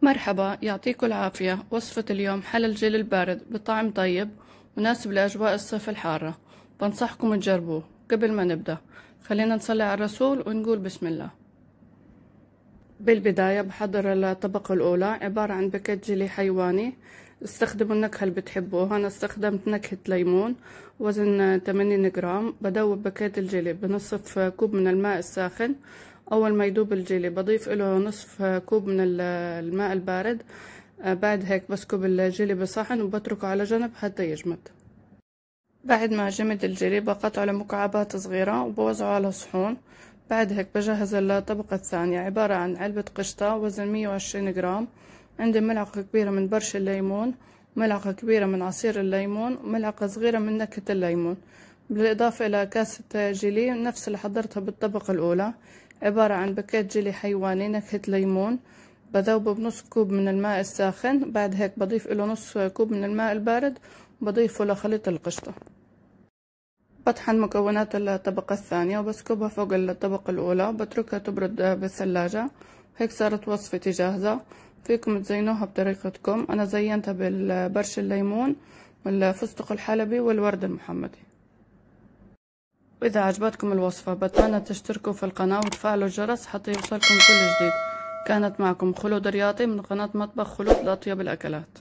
مرحبا، يعطيكم العافية. وصفة اليوم حل الجيلي البارد بطعم طيب مناسب لأجواء الصيف الحارة. بنصحكم تجربوه. قبل ما نبدأ خلينا نصلي على الرسول ونقول بسم الله. بالبداية بحضر الطبقة الأولى، عبارة عن باكيت جيلي حيواني. استخدموا النكهة اللي بتحبوها. أنا استخدمت نكهة ليمون وزن 80 جرام. بدوب باكيت الجيلي بنصف كوب من الماء الساخن. أول ما يدوب الجيلي بضيف له نصف كوب من الماء البارد. بعد هيك بسكب الجيلي بصحن وبتركه على جنب حتى يجمد. بعد ما جمد الجيلي بقطعه لمكعبات صغيرة وبوزعه على صحون. بعد هيك بجهز الطبقة الثانية، عبارة عن علبة قشطة وزن 120 جرام. عندي ملعقة كبيرة من برش الليمون، ملعقة كبيرة من عصير الليمون، وملعقة صغيرة من نكهة الليمون، بالإضافة إلى كاسة جيلي نفس اللي حضرتها بالطبقة الأولى، عبارة عن باكيت جيلي حيواني نكهة ليمون. بذوبه بنص كوب من الماء الساخن. بعد هيك بضيف له نص كوب من الماء البارد وبضيفه لخليط القشطة. بطحن مكونات الطبقة الثانية وبسكبها فوق الطبقة الأولى وبتركها تبرد بالثلاجة. هيك صارت وصفتي جاهزة. فيكم تزينوها بطريقتكم. أنا زينتها بالبرش الليمون والفستق الحلبي والورد المحمدي. وإذا عجبتكم الوصفة بتمنى تشتركوا في القناة وتفعلوا الجرس حتى يوصلكم كل جديد. كانت معكم خلود رياضي من قناة مطبخ خلود لأطيب الأكلات.